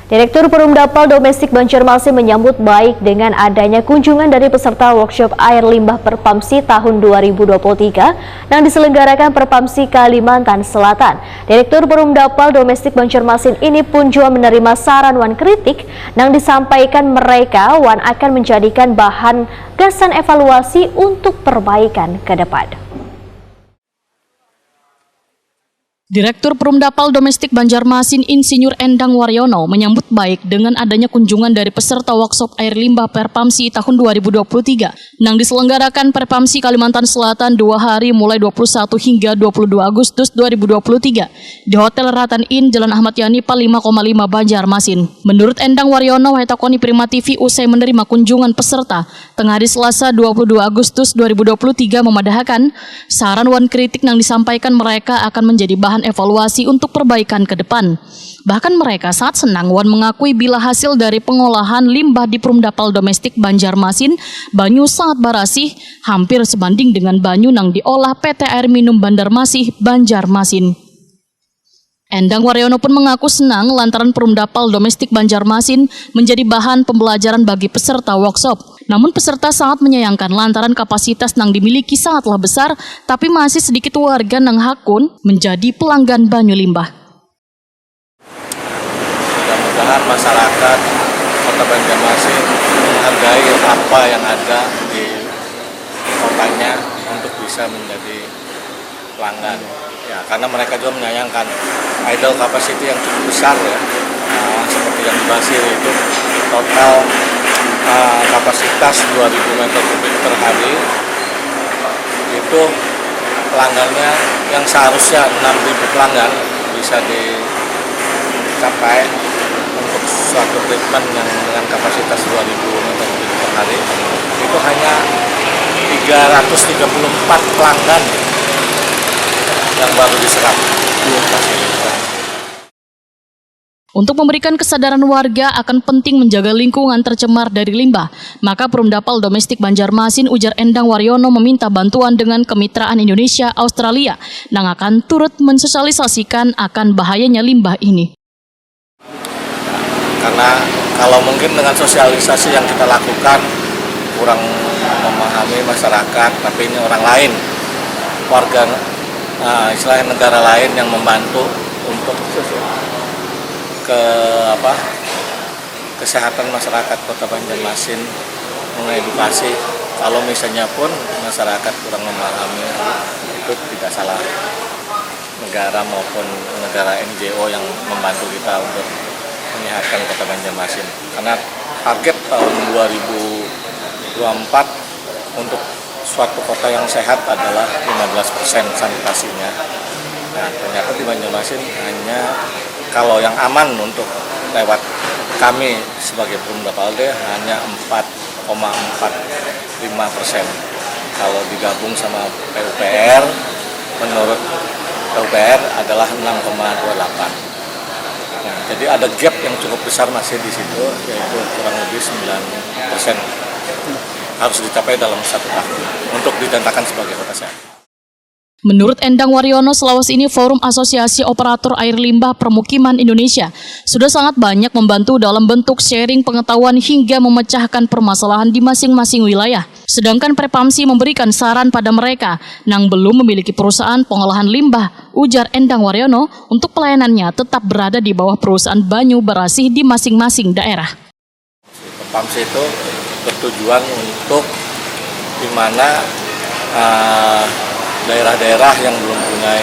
Direktur Perumdapal Domestik Banjarmasin menyambut baik dengan adanya kunjungan dari peserta workshop air limbah Perpamsi tahun 2023 yang diselenggarakan Perpamsi Kalimantan Selatan. Direktur Perumdapal Domestik Banjarmasin ini pun juga menerima saran wan kritik yang disampaikan mereka wan akan menjadikan bahan gasan evaluasi untuk perbaikan ke depan. Direktur Perumdapal Domestik Banjarmasin Insinyur Endang Waryono menyambut baik dengan adanya kunjungan dari peserta workshop air limbah Perpamsi tahun 2023 yang diselenggarakan Perpamsi Kalimantan Selatan 2 hari mulai 21 hingga 22 Agustus 2023 di Hotel Ratan Inn Jalan Ahmad Yani 5,5 Banjarmasin. Menurut Endang Waryono, Wahetakoni Prima TV usai menerima kunjungan peserta tengah hari Selasa 22 Agustus 2023 memadahkan saran wan kritik yang disampaikan mereka akan menjadi bahan evaluasi untuk perbaikan ke depan. Bahkan mereka sangat senang wan mengakui bila hasil dari pengolahan limbah di Perumdapal Domestik Banjarmasin banyu sangat barasih hampir sebanding dengan banyu yang diolah PT Air Minum Bandarmasih Banjarmasin. Endang Waryono pun mengaku senang lantaran Perumdapal Domestik Banjarmasin menjadi bahan pembelajaran bagi peserta workshop. Namun peserta sangat menyayangkan lantaran kapasitas yang dimiliki sangatlah besar, tapi masih sedikit warga yang hakun menjadi pelanggan banyu limbah. Mudah-mudahan masyarakat Kota Banjarmasin menghargai apa yang ada di kotanya untuk bisa menjadi pelanggan. Ya, karena mereka juga menyayangkan idle capacity yang cukup besar ya. Seperti yang dibahas itu total kapasitas 2000 meter kubik per hari itu pelanggannya yang seharusnya 6.000 pelanggan bisa dicapai untuk suatu treatment yang dengan kapasitas 2000 meter kubik per hari itu hanya 334 pelanggan yang baru diserap. Untuk memberikan kesadaran warga akan penting menjaga lingkungan tercemar dari limbah, maka Perumdapal Domestik Banjarmasin ujar Endang Waryono meminta bantuan dengan Kemitraan Indonesia Australia yang akan turut mensosialisasikan akan bahayanya limbah ini. Karena kalau mungkin dengan sosialisasi yang kita lakukan kurang memahami masyarakat, tapi ini orang lain, warga istilahnya negara lain yang membantu untuk kesehatan masyarakat Kota Banjarmasin, mengedukasi. Kalau misalnya pun masyarakat kurang memahami, itu tidak salah negara maupun negara NGO yang membantu kita untuk menyehatkan Kota Banjarmasin. Karena target tahun 2024 untuk suatu kota yang sehat adalah 15% sanitasinya. Nah, ternyata di Banjarmasin hanya kalau yang aman untuk lewat kami sebagai Perumdapal hanya 4,45%. Kalau digabung sama PUPR, menurut PUPR adalah 6,28. Nah, jadi ada gap yang cukup besar masih di situ, yaitu kurang lebih 9%. Harus dicapai dalam 1 tahun untuk dinyatakan sebagai kota sehat. Menurut Endang Waryono, Sulawesi ini Forum Asosiasi Operator Air Limbah Permukiman Indonesia sudah sangat banyak membantu dalam bentuk sharing pengetahuan hingga memecahkan permasalahan di masing-masing wilayah. Sedangkan Perpamsi memberikan saran pada mereka yang belum memiliki perusahaan pengolahan limbah, ujar Endang Waryono, untuk pelayanannya tetap berada di bawah perusahaan banyu barasih di masing-masing daerah. Perpamsi itu bertujuan untuk di mana daerah-daerah yang belum punya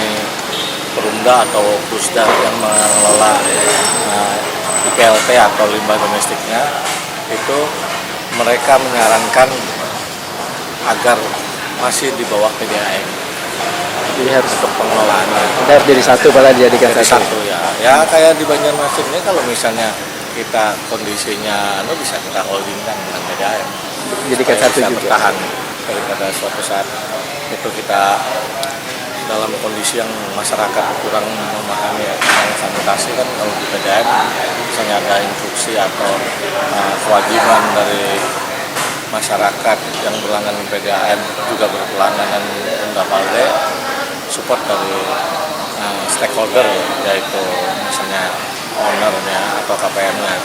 perumda atau pusda yang mengelola IPLT atau limbah domestiknya, itu mereka menyarankan agar masih di bawah PDAM. Jadi harus untuk pengelolaannya. Harus jadi satu, malah dijadikan satu ya. Ya kayak di Banjarmasin ini kalau misalnya kita kondisinya bisa kita holdingkan dengan PDAM. Jadikan satu juga. Bertahan daripada suatu saat itu kita dalam kondisi yang masyarakat kurang memahami tentang sanitasi kan. Kalau di PDAM misalnya ada instruksi atau kewajiban dari masyarakat yang berlangganan PDAM juga berlangganan Perumdapal support dari stakeholder, yaitu misalnya ownernya atau KPM-nya,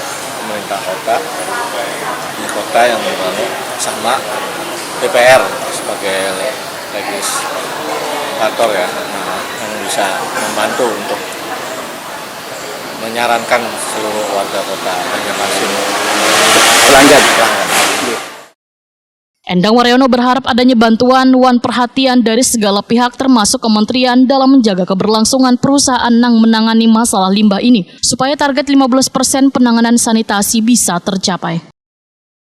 pemerintah kota, di kota yang membangun, sama DPR sebagai legislator ya, yang bisa membantu untuk menyarankan seluruh warga kota Banjarmasin pelanggan. Endang Waryono berharap adanya bantuan wan perhatian dari segala pihak termasuk kementerian dalam menjaga keberlangsungan perusahaan yang menangani masalah limbah ini supaya target 15% penanganan sanitasi bisa tercapai.